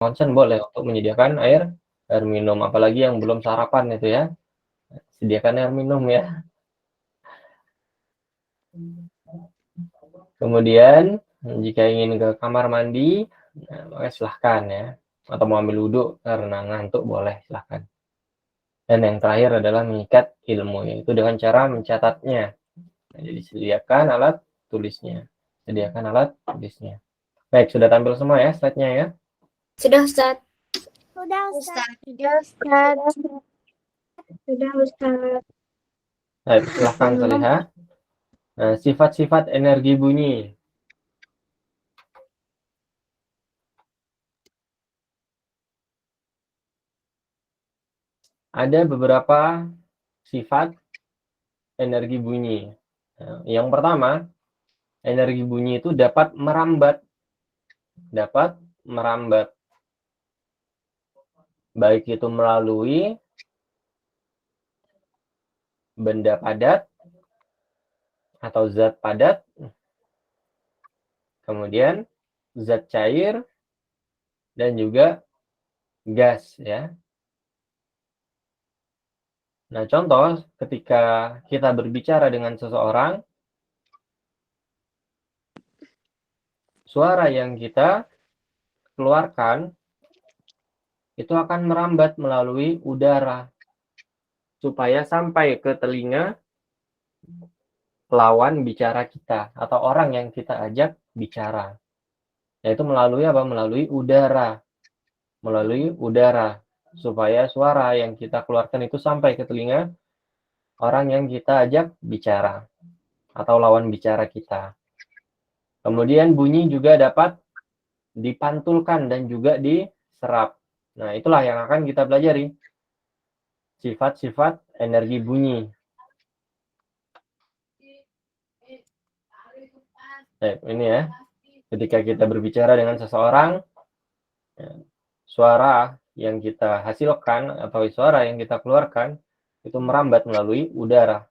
Concern boleh untuk menyediakan air minum, apalagi yang belum sarapan itu ya, sediakan air minum ya. Kemudian jika ingin ke kamar mandi, maka silahkan ya, atau mau ambil wudhu karena ngantuk boleh, silahkan. Dan yang terakhir adalah mengikat ilmu, yaitu dengan cara mencatatnya. Nah, jadi sediakan alat tulisnya. Sediakan alat tulisnya. Baik, sudah tampil semua ya slide-nya ya? Sudah, Ustaz. Sudah, Ustaz. Sudah, Ustaz. Sudah, Ustaz. Baik, silahkan Solihah. Nah, sifat-sifat energi bunyi. Ada beberapa sifat energi bunyi. Nah, yang pertama, energi bunyi itu dapat merambat. Dapat merambat. Baik itu melalui benda padat atau zat padat, kemudian zat cair, dan juga gas ya. Nah, contoh ketika kita berbicara dengan seseorang, suara yang kita keluarkan itu akan merambat melalui udara supaya sampai ke telinga lawan bicara kita atau orang yang kita ajak bicara. Yaitu melalui apa? Melalui udara. Melalui udara supaya suara yang kita keluarkan itu sampai ke telinga orang yang kita ajak bicara atau lawan bicara kita. Kemudian bunyi juga dapat dipantulkan dan juga diserap. Nah, itulah yang akan kita pelajari. Sifat-sifat energi bunyi. Nah, ini ya. Ketika kita berbicara dengan seseorang, suara yang kita hasilkan atau suara yang kita keluarkan itu merambat melalui udara.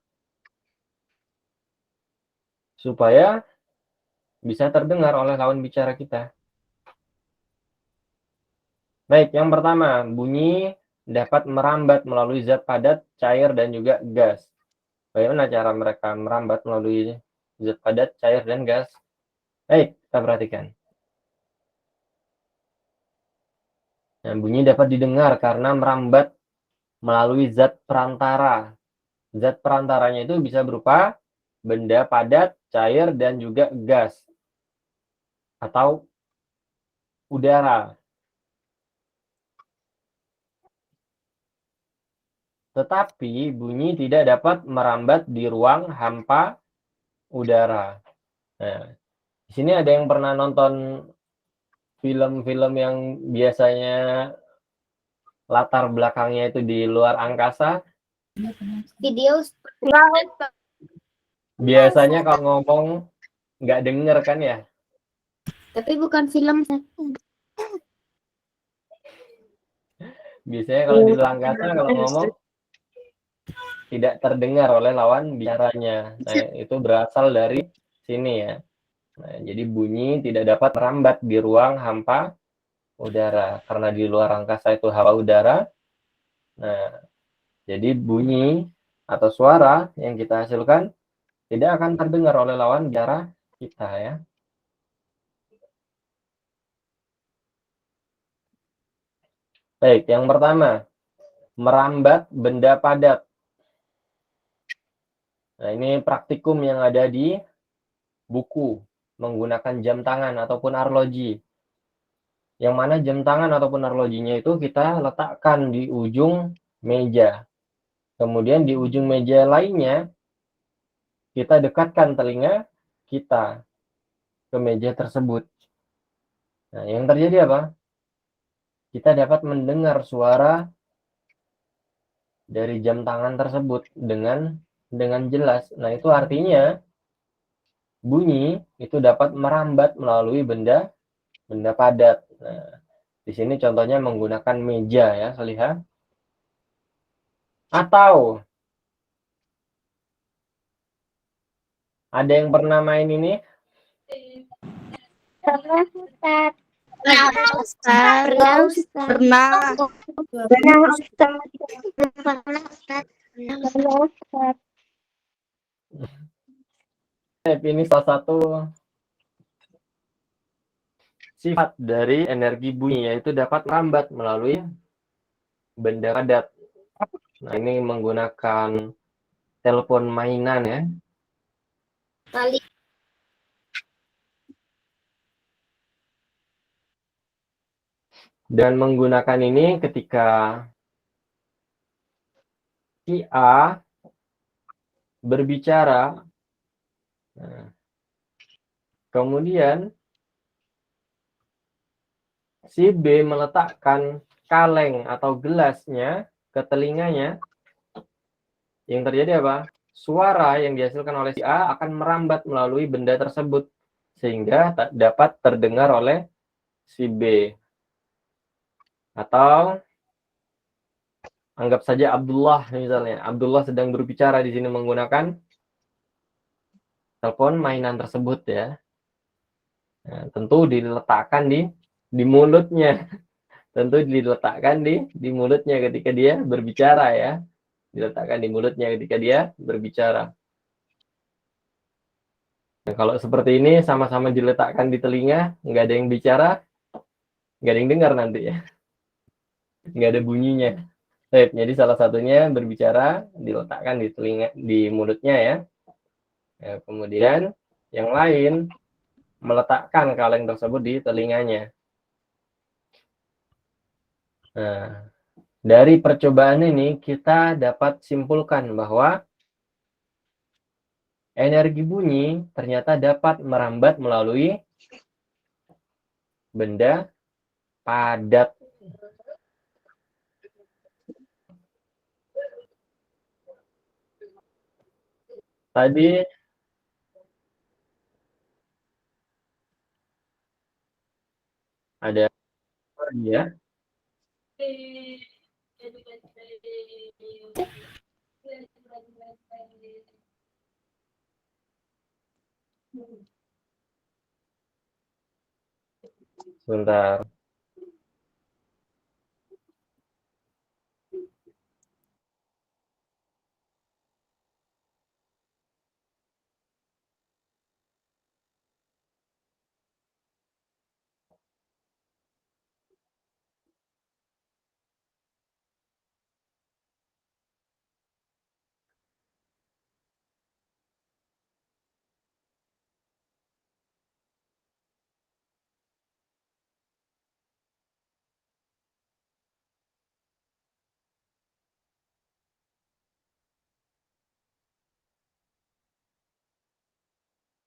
Supaya bisa terdengar oleh lawan bicara kita. Baik, yang pertama, bunyi dapat merambat melalui zat padat, cair, dan juga gas. Bagaimana cara mereka merambat melalui zat padat, cair, dan gas? Baik, kita perhatikan. Nah, bunyi dapat didengar karena merambat melalui zat perantara. Zat perantaranya itu bisa berupa benda padat, cair, dan juga gas. Atau udara. Tetapi bunyi tidak dapat merambat di ruang hampa udara. Nah, di sini ada yang pernah nonton film-film yang biasanya latar belakangnya itu di luar angkasa? Video. Biasanya kalau ngomong nggak denger kan ya? Tapi bukan film. Biasanya kalau di luar angkasa kalau ngomong tidak terdengar oleh lawan bicaranya. Nah, itu berasal dari sini ya. Nah, jadi bunyi tidak dapat merambat di ruang hampa udara karena di luar angkasa itu hawa udara. Nah, jadi bunyi atau suara yang kita hasilkan tidak akan terdengar oleh lawan bicara kita ya. Baik, yang pertama, merambat benda padat. Nah, ini praktikum yang ada di buku menggunakan jam tangan ataupun arloji. Yang mana jam tangan ataupun arlojinya itu kita letakkan di ujung meja. Kemudian di ujung meja lainnya kita dekatkan telinga kita ke meja tersebut. Nah, yang terjadi apa? Kita dapat mendengar suara dari jam tangan tersebut dengan jelas. Nah, itu artinya bunyi itu dapat merambat melalui benda padat. Nah, di sini contohnya menggunakan meja ya, Solihah. Atau ada yang pernah main ini? Pernah, Ustaz. Pernah Ustaz. Pernah Ustaz. Pernah. Pernah Ustaz. Pernah Ustaz. Pernah Ustaz. Ini salah satu sifat dari energi bunyi, yaitu dapat merambat melalui benda padat. Nah, ini menggunakan telepon mainan ya. Kali. Dan menggunakan ini ketika si A berbicara, nah, kemudian si B meletakkan kaleng atau gelasnya ke telinganya, yang terjadi apa? Suara yang dihasilkan oleh si A akan merambat melalui benda tersebut sehingga dapat terdengar oleh si B. Atau anggap saja Abdullah misalnya. Abdullah sedang berbicara di sini menggunakan telepon mainan tersebut ya. Nah, tentu diletakkan di mulutnya. Tentu diletakkan di mulutnya ketika dia berbicara ya. Diletakkan di mulutnya ketika dia berbicara. Nah, kalau seperti ini sama-sama diletakkan di telinga, nggak ada yang bicara, nggak ada yang dengar nanti ya. Nggak ada bunyinya. Jadi salah satunya berbicara diletakkan di telinga, di mulutnya ya. Ya, kemudian yang lain meletakkan kaleng tersebut di telinganya. Nah, dari percobaan ini kita dapat simpulkan bahwa energi bunyi ternyata dapat merambat melalui benda padat. Tadi ada ya. Sebentar.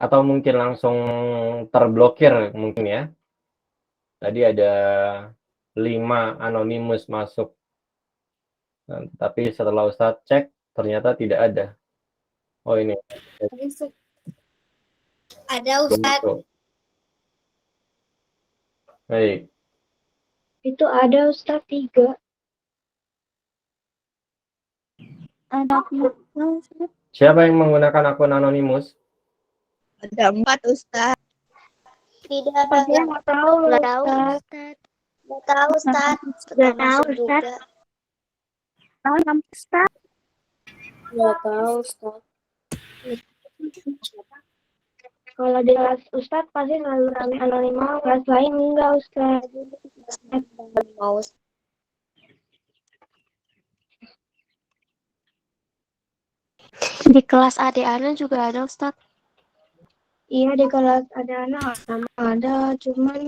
Atau mungkin langsung terblokir mungkin ya. Tadi ada 5 anonimus masuk. Nah, tapi setelah Ustadz cek ternyata tidak ada. Oh ini. Ada Ustaz. Baik. Itu ada Ustaz 3. Ada Ustaz. Siapa yang menggunakan akun anonimus? Ada 4 Ustaz. Tidak ada yang tahu Ustaz. Nggak tahu Ustaz. Nggak tahu Ustaz. Tahu Ustaz. Nggak tahu Ustaz. Kalau di kelas Ustaz pasti selalu rame anonimal, kelas lain enggak Ustaz. Mau Di kelas adik Ana juga ada Ustaz. Iya di kelas ada anak sama ada, cuman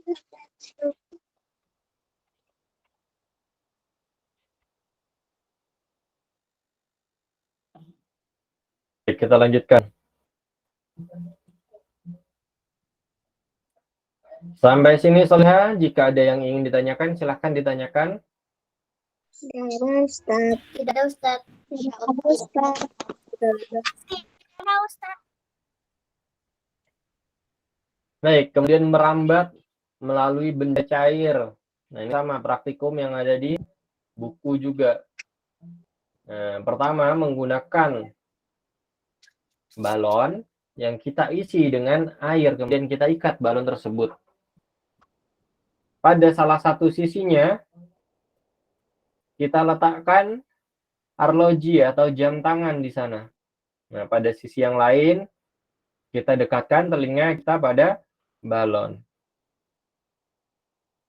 Oke, kita lanjutkan. Sampai sini Solha, jika ada yang ingin ditanyakan, silahkan ditanyakan. Tidak ada Ustaz. Tidak ada Ustaz. Tidak ada Ustaz. Tidak ada Ustaz. Baik, kemudian merambat melalui benda cair. Nah, ini sama praktikum yang ada di buku juga. Nah, pertama menggunakan balon yang kita isi dengan air, kemudian kita ikat balon tersebut. Pada salah satu sisinya, kita letakkan arloji atau jam tangan di sana. Nah, pada sisi yang lain, kita dekatkan telinga kita pada balon.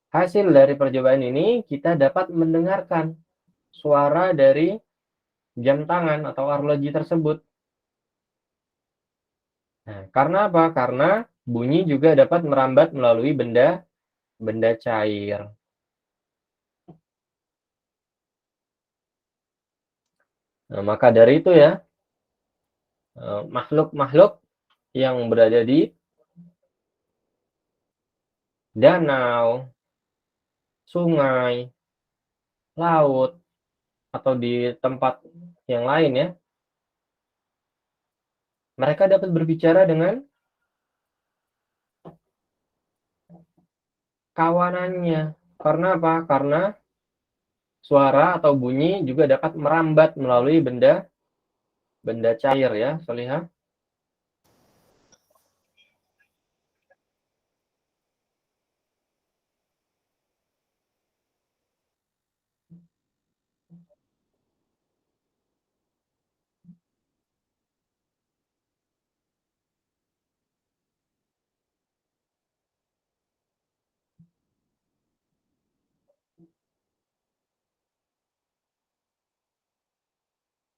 Hasil dari percobaan ini, kita dapat mendengarkan suara dari jam tangan atau arloji tersebut. Nah, karena apa? Karena bunyi juga dapat merambat melalui benda cair. Nah, maka dari itu ya, makhluk-makhluk yang berada di danau, sungai, laut, atau di tempat yang lain ya, mereka dapat berbicara dengan kawanannya. Karena apa? Karena suara atau bunyi juga dapat merambat melalui benda cair ya, Solihah.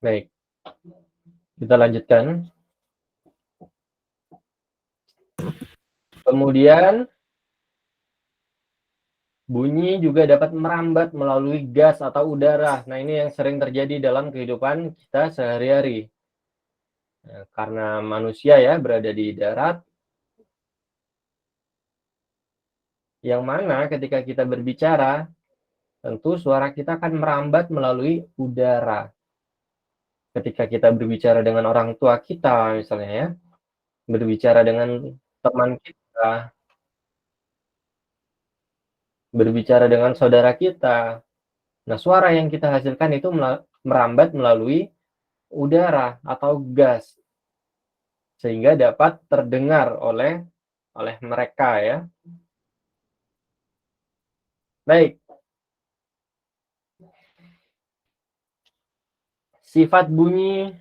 Baik, kita lanjutkan. Kemudian bunyi juga dapat merambat melalui gas atau udara. Nah, ini yang sering terjadi dalam kehidupan kita sehari-hari. Nah, karena manusia ya berada di darat, yang mana ketika kita berbicara, tentu suara kita akan merambat melalui udara. Ketika kita berbicara dengan orang tua kita misalnya ya, berbicara dengan teman kita, berbicara dengan saudara kita. Nah, suara yang kita hasilkan itu merambat melalui udara atau gas, sehingga dapat terdengar oleh mereka ya. Baik. Sifat bunyi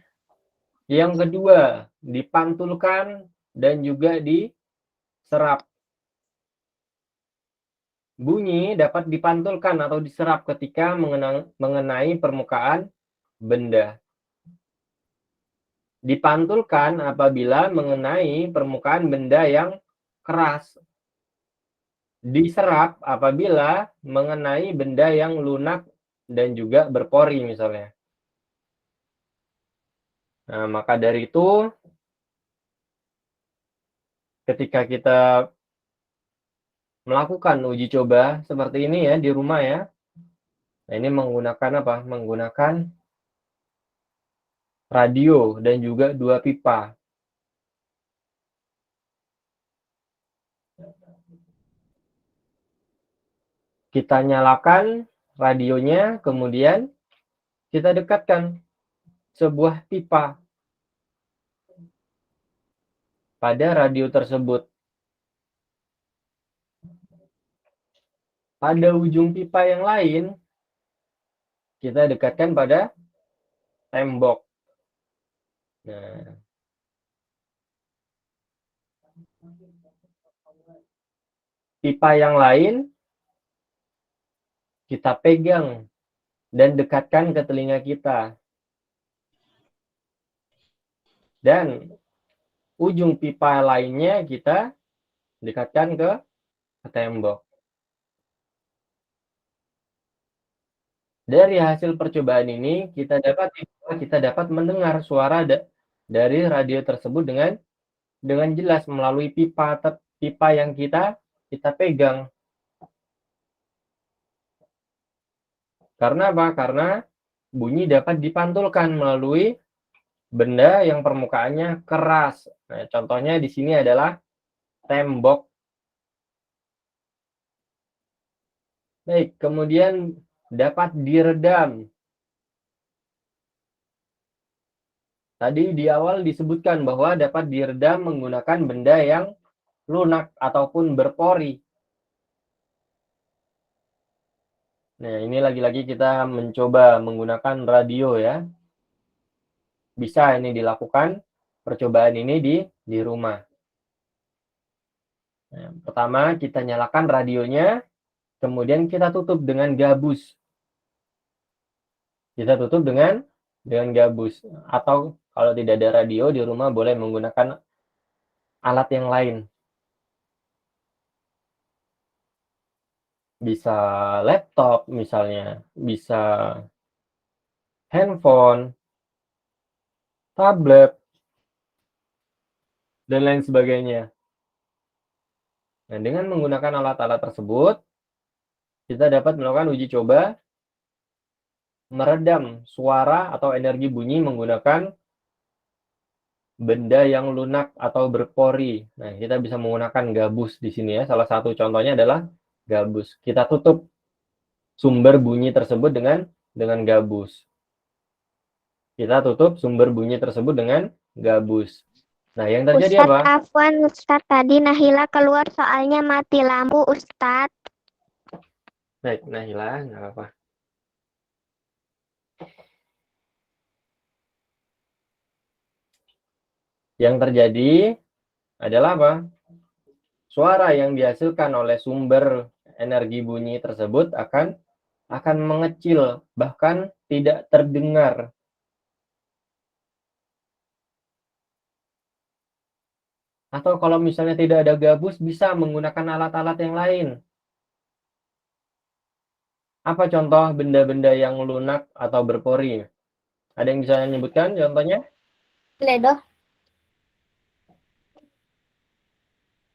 yang kedua, dipantulkan dan juga diserap. Bunyi dapat dipantulkan atau diserap ketika mengenai permukaan benda. Dipantulkan apabila mengenai permukaan benda yang keras. Diserap apabila mengenai benda yang lunak dan juga berpori misalnya. Nah, maka dari itu, ketika kita melakukan uji coba seperti ini ya di rumah ya, nah ini menggunakan apa? Menggunakan radio dan juga 2 pipa. Kita nyalakan radionya, kemudian kita dekatkan sebuah pipa pada radio tersebut. Pada ujung pipa yang lain, kita dekatkan pada tembok. Nah, pipa yang lain kita pegang dan dekatkan ke telinga kita. Dan ujung pipa lainnya kita dekatkan ke ke tembok. Dari hasil percobaan ini kita dapat mendengar suara dari radio tersebut dengan jelas melalui pipa yang kita pegang. Karena apa? Karena bunyi dapat dipantulkan melalui benda yang permukaannya keras. Nah, contohnya di sini adalah tembok. Baik, kemudian dapat diredam. Tadi di awal disebutkan bahwa dapat diredam menggunakan benda yang lunak ataupun berpori. Nah, ini lagi-lagi kita mencoba menggunakan radio ya. Bisa ini dilakukan percobaan ini di rumah. Nah, pertama kita nyalakan radionya, kemudian kita tutup dengan gabus. Kita tutup dengan gabus. Atau kalau tidak ada radio di rumah boleh menggunakan alat yang lain. Bisa laptop misalnya, bisa handphone, tablet, dan lain sebagainya. Nah, dengan menggunakan alat-alat tersebut, kita dapat melakukan uji coba meredam suara atau energi bunyi menggunakan benda yang lunak atau berpori. Nah, kita bisa menggunakan gabus di sini ya. Salah satu contohnya adalah gabus. Kita tutup sumber bunyi tersebut dengan gabus. Kita tutup sumber bunyi tersebut dengan gabus. Nah, yang terjadi Ustadz, apa? afwan Ustadz, tadi Nahila keluar soalnya mati lampu Ustadz. Baik, Nahila, nggak apa-apa. Yang terjadi adalah apa? Suara yang dihasilkan oleh sumber energi bunyi tersebut akan mengecil, bahkan tidak terdengar. Atau kalau misalnya tidak ada gabus, bisa menggunakan alat-alat yang lain. Apa contoh benda-benda yang lunak atau berpori? Ada yang bisa menyebutkan contohnya? Ledoh.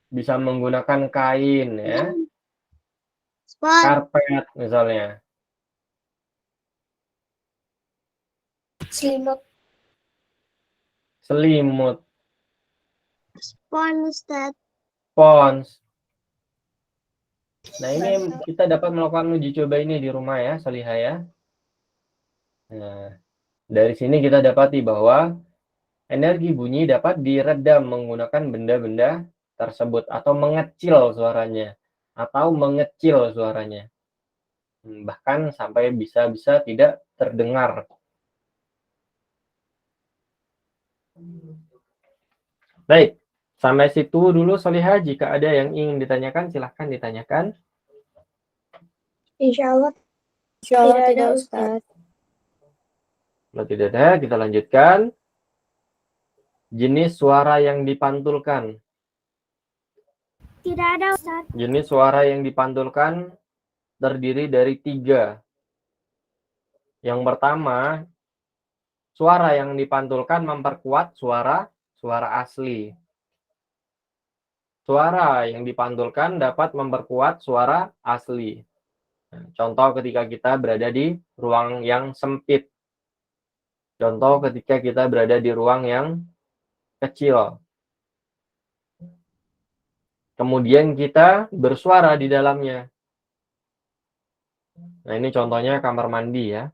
Bisa menggunakan kain ya, Spon. karpet misalnya. Selimut. Selimut, Spon, Ustadz. spons. Nah, ini kita dapat melakukan uji coba ini di rumah ya, Salihah ya. Nah, dari sini kita dapati bahwa energi bunyi dapat diredam menggunakan benda-benda tersebut atau mengecil suaranya. Bahkan sampai bisa tidak terdengar. Baik, sampai situ dulu Salihah. Jika ada yang ingin ditanyakan, silahkan ditanyakan. Insya Allah Tidak tidak ada Ustaz. Kalau tidak ada, kita lanjutkan. Jenis suara yang dipantulkan. Tidak ada, Ustadz. Jenis suara yang dipantulkan terdiri dari 3. Yang pertama, suara yang dipantulkan memperkuat suara asli. Suara yang dipantulkan dapat memperkuat suara asli. Contoh ketika kita berada di ruang yang sempit. Contoh ketika kita berada di ruang yang kecil. Kemudian kita bersuara di dalamnya. Nah, ini contohnya kamar mandi ya.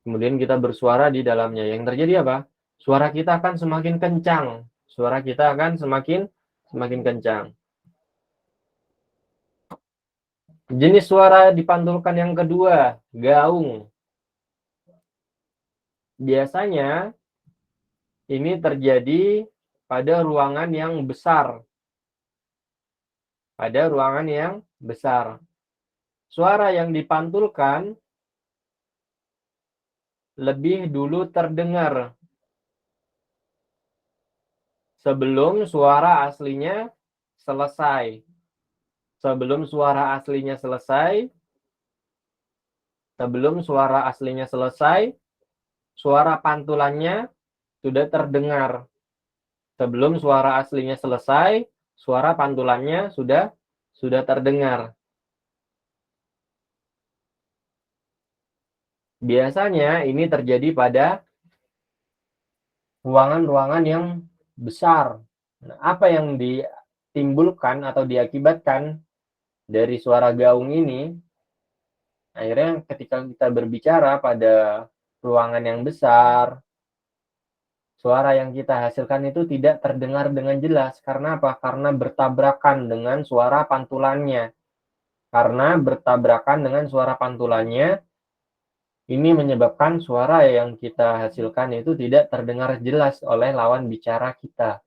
Kemudian kita bersuara di dalamnya. Yang terjadi apa? Suara kita akan semakin kencang. Suara kita akan semakin kencang. Jenis suara dipantulkan yang kedua, gaung. Biasanya ini terjadi pada ruangan yang besar. Suara yang dipantulkan lebih dulu terdengar sebelum suara aslinya selesai. Sebelum suara aslinya selesai, suara pantulannya sudah terdengar. Sebelum suara aslinya selesai, suara pantulannya sudah terdengar. Biasanya ini terjadi pada ruangan-ruangan yang besar. Nah, apa yang ditimbulkan atau diakibatkan dari suara gaung ini, akhirnya ketika kita berbicara pada ruangan yang besar, suara yang kita hasilkan itu tidak terdengar dengan jelas. Karena apa? Karena bertabrakan dengan suara pantulannya. Ini menyebabkan suara yang kita hasilkan itu tidak terdengar jelas oleh lawan bicara kita.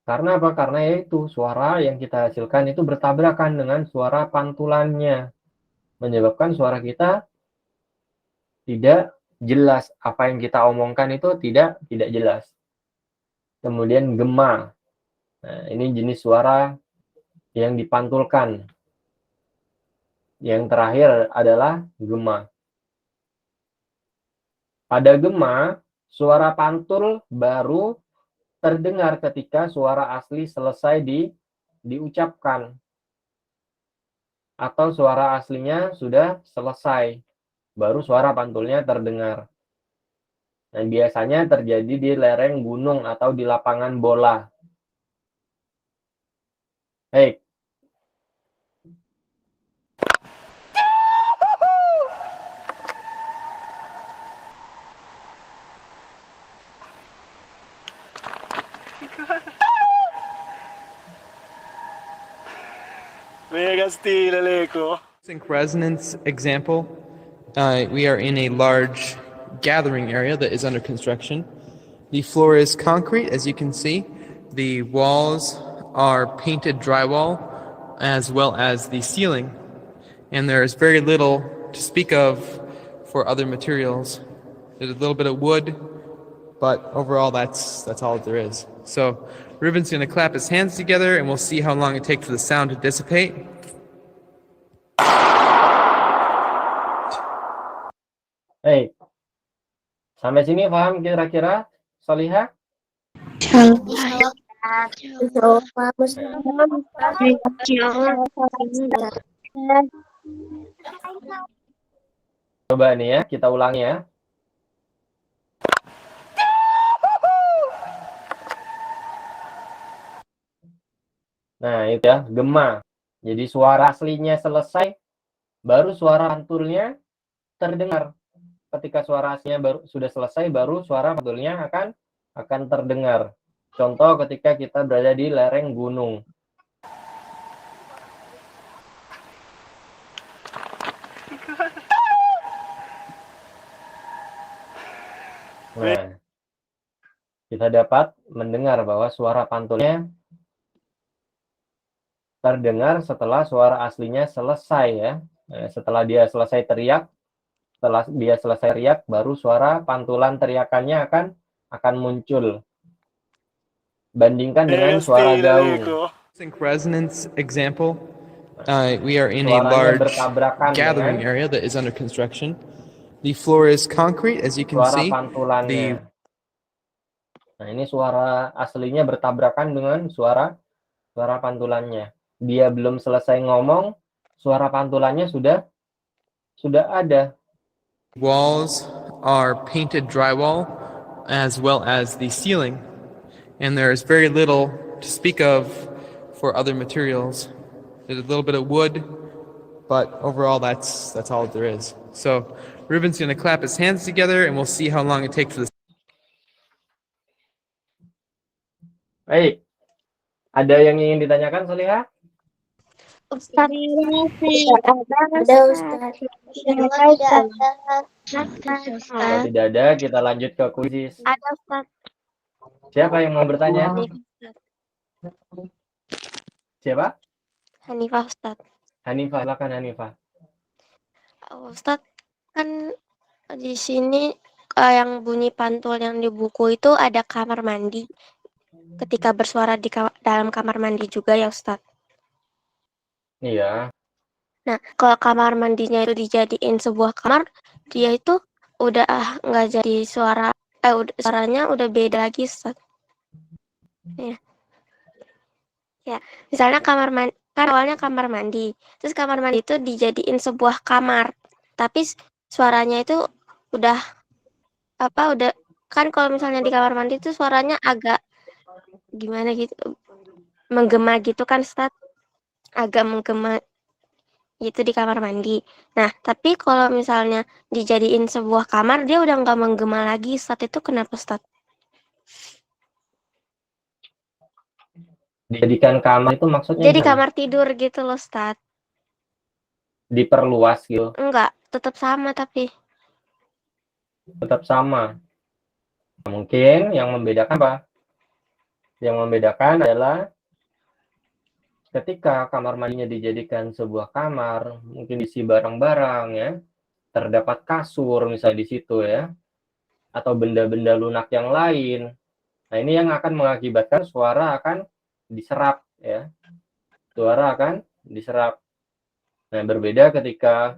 Karena apa? Karena yaitu suara yang kita hasilkan itu bertabrakan dengan suara pantulannya. Menyebabkan suara kita tidak jelas. Apa yang kita omongkan itu tidak jelas. Kemudian gema. Nah, ini jenis suara yang dipantulkan. Yang terakhir adalah gema. Pada gema, suara pantul baru terdengar ketika suara asli selesai diucapkan. Atau suara aslinya sudah selesai, baru suara pantulnya terdengar. Dan biasanya terjadi di lereng gunung atau di lapangan bola. Baik. Sync resonance example. We are in a large gathering area that is under construction. The floor is concrete, as you can see. The walls are painted drywall, as well as the ceiling. And there is very little to speak of for other materials. There's a little bit of wood, but overall that's all there is. So Ruben's going to clap his hands together, and we'll see how long it takes for the sound to dissipate. Baik. Sampai sini paham kira-kira, Solihah? Coba nih ya, kita ulangi ya. Nah, itu ya, gema. Jadi suara aslinya selesai, baru suara pantulnya terdengar. Ketika suara aslinya sudah selesai, baru suara pantulnya akan terdengar. Contoh ketika kita berada di lereng gunung. Nah, kita dapat mendengar bahwa suara pantulnya terdengar setelah suara aslinya selesai ya. Nah, setelah dia selesai teriak, baru suara pantulan teriakannya akan muncul. Bandingkan dengan suara gaung. Sync resonance example. We are in a large gathering area that is under construction. The floor is concrete, as you can Suara see. pantulannya. Nah, ini suara aslinya bertabrakan dengan suara pantulannya. Dia belum selesai ngomong, suara pantulannya sudah ada. Walls are painted drywall, as well as the ceiling. And there is very little to speak of for other materials. There's a little bit of wood, but overall that's all there is. So Ruben's going to clap his hands together, and we'll see how long it takes for this. Baik. Ada yang ingin ditanyakan, Solihah? Ustaz. Kalau tidak ada, kita lanjut ke kuis. Ada Ustaz. Siapa yang mau bertanya? Siapa? Hanifah, Ustaz. Hanifah, silakan Hanifah. Ustaz, kan di sini yang bunyi pantul yang di buku itu ada kamar mandi. ketika bersuara di dalam kamar mandi juga ya Ustadz. Iya. Nah, kalau kamar mandinya itu dijadiin sebuah kamar, dia itu udah nggak jadi suaranya udah beda lagi Ustadz. Ya, misalnya kamar mandi, kan awalnya kamar mandi, terus kamar mandi itu dijadiin sebuah kamar, tapi suaranya itu udah udah kan kalau misalnya di kamar mandi itu suaranya agak gimana gitu, menggema gitu kan, Ustadz, agak menggema gitu di kamar mandi. Nah, tapi kalau misalnya dijadiin sebuah kamar, dia udah nggak menggema lagi, Ustadz. Itu kenapa, Ustadz? Dijadikan kamar itu maksudnya Jadi gimana? kamar tidur gitu loh, Ustadz. Diperluas gitu. Enggak, tetap sama tapi. Tetap sama. Mungkin yang membedakan apa? Yang membedakan adalah ketika kamar mandinya dijadikan sebuah kamar, mungkin diisi barang-barang ya, terdapat kasur misalnya di situ ya, atau benda-benda lunak yang lain. Nah, ini yang akan mengakibatkan suara akan diserap ya. Suara akan diserap. Nah, berbeda ketika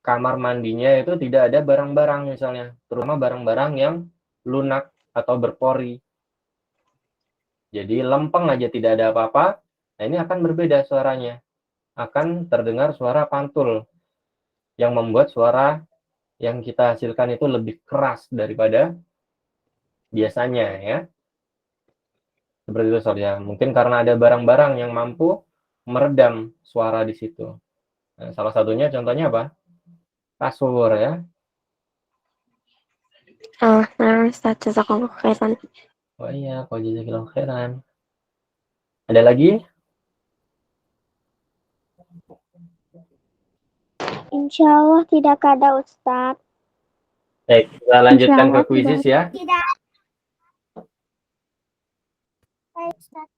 kamar mandinya itu tidak ada barang-barang misalnya, terutama barang-barang yang lunak atau berpori. Jadi lempeng aja tidak ada apa-apa. Nah, ini akan berbeda suaranya. Akan terdengar suara pantul yang membuat suara yang kita hasilkan itu lebih keras daripada biasanya ya. Seperti itu Sob ya. Mungkin karena ada barang-barang yang mampu meredam suara di situ. Nah, salah satunya contohnya apa? Kasur ya. Nah, Ustadz, jazakallahu khairan. Oh iya, kalau jazakillahu khairan. Ada lagi? Insya Allah tidak ada Ustadz. Baik, kita lanjutkan ke Allah kuisis ya. Tidak. Baik, Ustaz.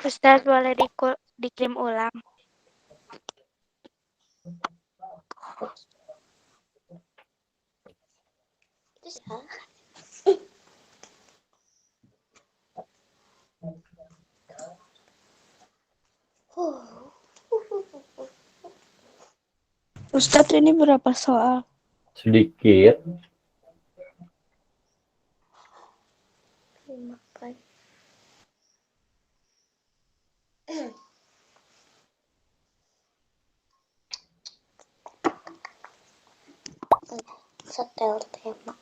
Ustadz boleh dikirim ulang. Ustadz ini berapa soal? Sedikit. Setel tema.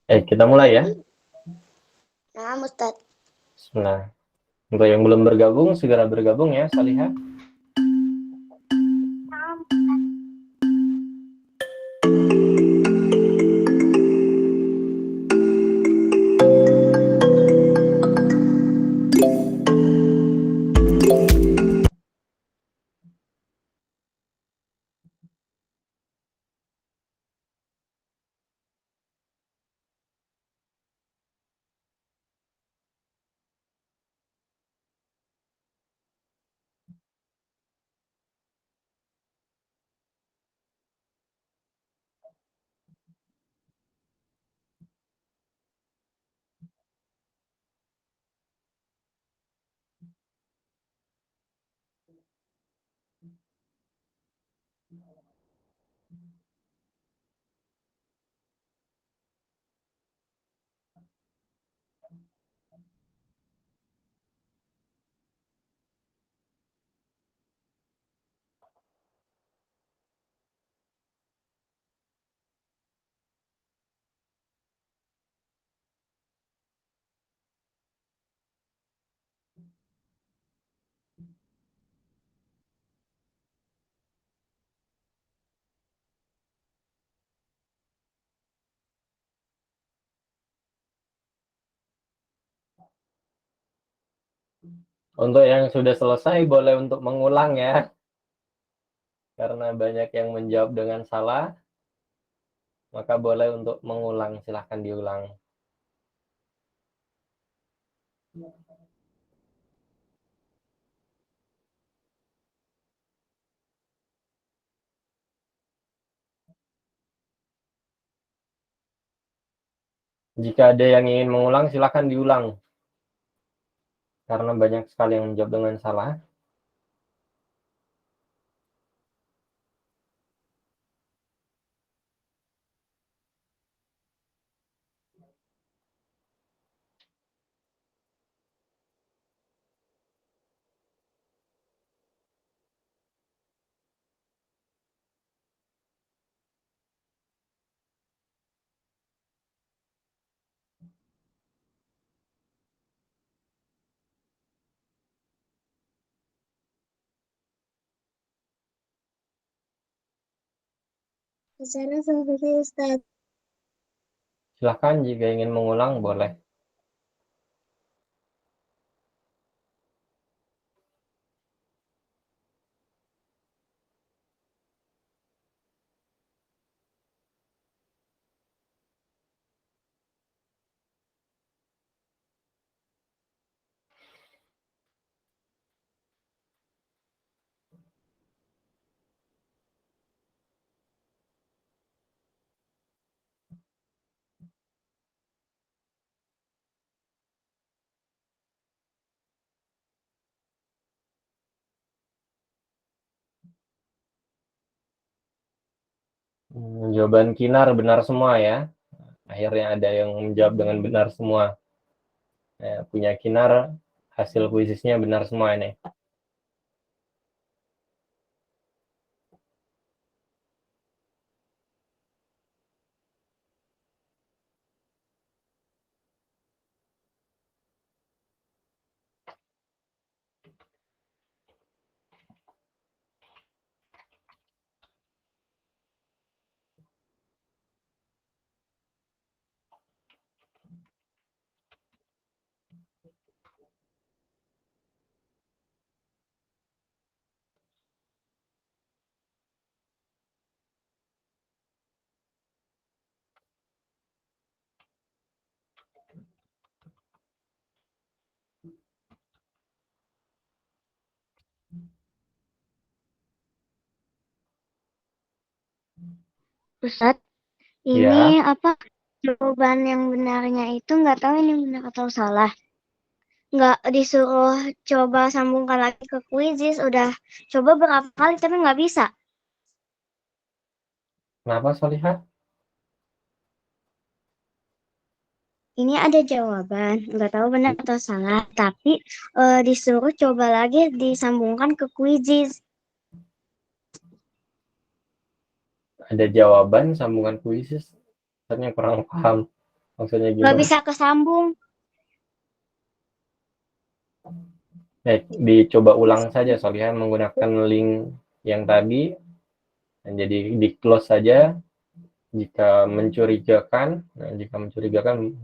Kita mulai ya. Nah, Ustaz. Bismillah. Untuk yang belum bergabung, segera bergabung ya, Salihah. Untuk yang sudah selesai boleh untuk mengulang ya. Karena banyak yang menjawab dengan salah, maka boleh untuk mengulang, silahkan diulang. Jika ada yang ingin mengulang, silahkan diulang. Karena banyak sekali yang menjawab dengan salah. Saya selesai Ustaz. Silahkan jika ingin mengulang, boleh. Jawaban Kinar benar semua ya. Akhirnya ada yang menjawab dengan benar semua. Punya Kinar, hasil kuisisnya benar semua ini. Ustadz, Ya, ini apa jawaban yang benarnya itu nggak tahu ini benar atau salah. Nggak disuruh coba sambungkan lagi ke kuisis, udah coba berapa kali tapi nggak bisa. kenapa Solihah? Ini ada jawaban, nggak tahu benar atau salah, tapi disuruh coba lagi disambungkan ke kuisis. Ada jawaban sambungan kuisis? Ternyata kurang paham. Maksudnya Nggak gimana? bisa kesambung. Dicoba ulang saja Solihah menggunakan link yang tadi. Jadi di close saja. Jika mencurigakan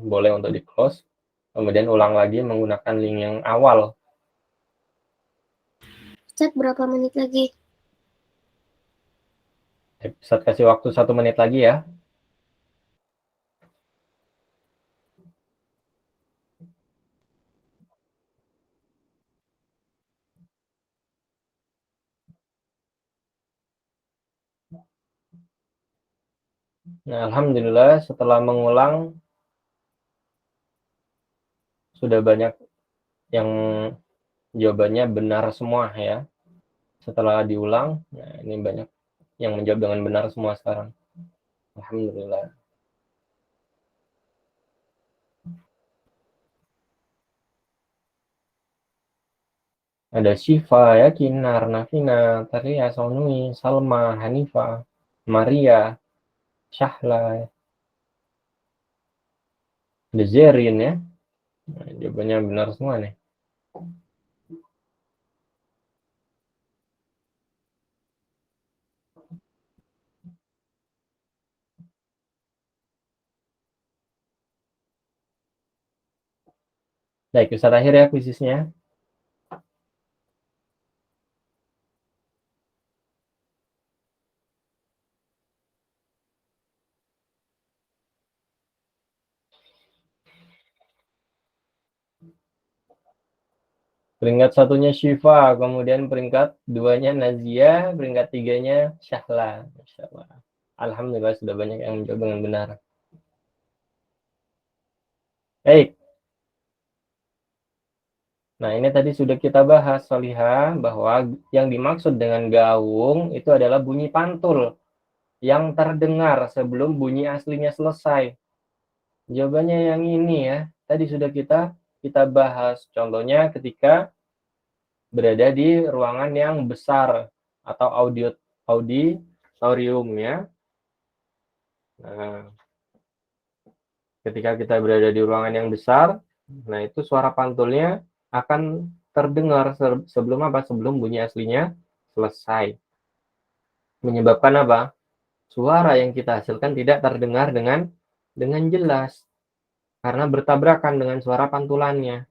boleh untuk di close. Kemudian ulang lagi menggunakan link yang awal. Ustaz, berapa menit lagi? Ustaz kasih waktu 1 menit lagi ya. Nah, alhamdulillah setelah mengulang sudah banyak yang jawabannya benar semua ya. Setelah diulang, nah ini banyak yang menjawab dengan benar semua sekarang. Alhamdulillah. Ada Syifa, ya, Kinar, Nafina, Taria, Sonui, Salma, Hanifa, Maria, Syahla, ada Zerin ya. Nah, jawabannya benar semua nih. Baik, Ustaz akhir ya kuisisnya. Peringkat satunya Syifa, kemudian peringkat duanya Nazia, peringkat tiganya Syahla. Masya Allah. Alhamdulillah sudah banyak yang menjawab dengan benar. Baik. Nah, ini tadi sudah kita bahas, Solihah, bahwa yang dimaksud dengan gaung itu adalah bunyi pantul yang terdengar sebelum bunyi aslinya selesai. Jawabannya yang ini ya. Tadi sudah kita bahas. Contohnya ketika berada di ruangan yang besar atau auditorium ya. Nah, ketika kita berada di ruangan yang besar, nah itu suara pantulnya akan terdengar sebelum apa? Sebelum bunyi aslinya selesai. Menyebabkan apa? Suara yang kita hasilkan tidak terdengar dengan jelas karena bertabrakan dengan suara pantulannya.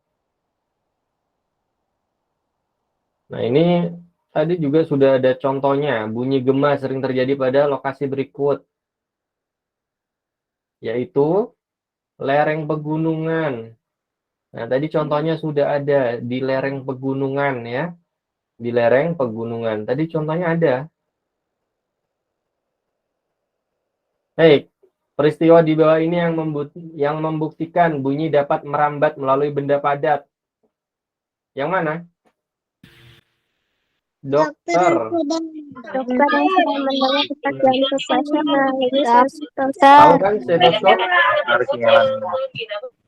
Nah, ini tadi juga sudah ada contohnya. Bunyi gema sering terjadi pada lokasi berikut, yaitu lereng pegunungan. Nah, tadi contohnya sudah ada di lereng pegunungan ya. Di lereng pegunungan. Tadi contohnya ada. Baik, peristiwa di bawah ini yang membuktikan bunyi dapat merambat melalui benda padat. Yang mana? Dokter. Dokter yang sedang mendengar detak jantung pasien Tahu kan stetoskop? Tahu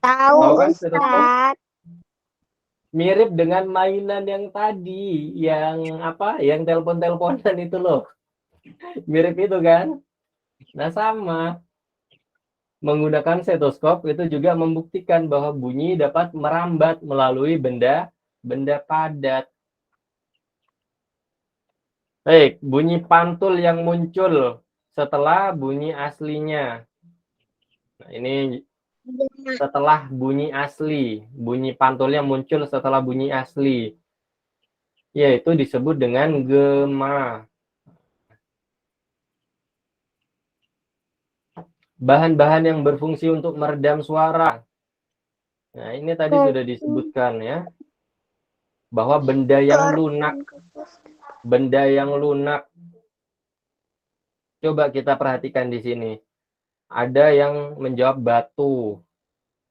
Tahu kan stetoskop? Ustaz. Mirip dengan mainan yang tadi, yang apa? Yang telepon-teleponan itu loh. Mirip itu kan? Nah, sama. Menggunakan stetoskop itu juga membuktikan bahwa bunyi dapat merambat melalui benda padat. Baik, bunyi pantul yang muncul setelah bunyi aslinya. Nah, ini setelah bunyi asli. Bunyi pantulnya muncul setelah bunyi asli. Yaitu disebut dengan gema. Bahan-bahan yang berfungsi untuk meredam suara. Nah, ini tadi sudah disebutkan ya. Bahwa benda yang lunak. Coba kita perhatikan di sini. Ada yang menjawab batu.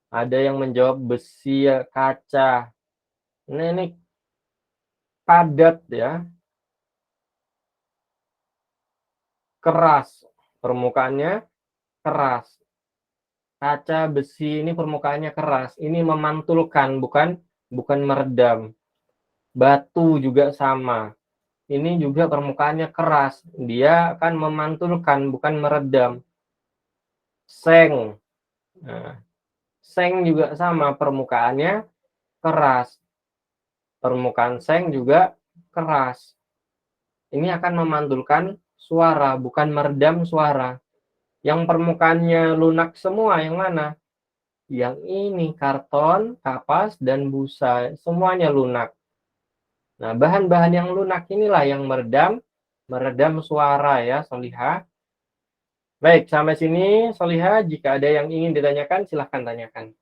Ada yang menjawab besi, kaca. Nah, ini padat ya. Keras. Permukaannya keras. Kaca, besi ini permukaannya keras. Ini memantulkan, bukan meredam. Batu juga sama. Ini juga permukaannya keras. Dia akan memantulkan, bukan meredam. Seng. Nah, seng juga sama, permukaannya keras. Permukaan seng juga keras. Ini akan memantulkan suara, bukan meredam suara. Yang permukaannya lunak semua, yang mana? Yang ini, karton, kapas, dan busa. Semuanya lunak. Nah, bahan-bahan yang lunak inilah yang meredam suara ya, Solihah. Baik, sampai sini Solihah. Jika ada yang ingin ditanyakan, silahkan tanyakan.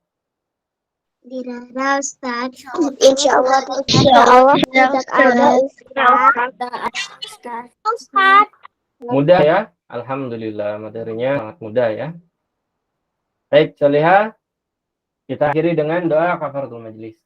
Dirara Ustaz. Insya Allah tidak ada Ustaz. Mudah ya? Alhamdulillah, materinya sangat mudah ya. Baik, Solihah. Kita akhiri dengan doa kafaratul majelis.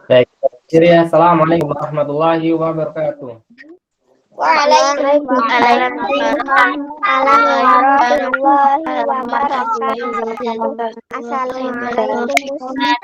Baik, akhiri. Assalamualaikum warahmatullahi wabarakatuh. Waalaikumsalam warahmatullahi wabarakatuh. Assalamualaikum.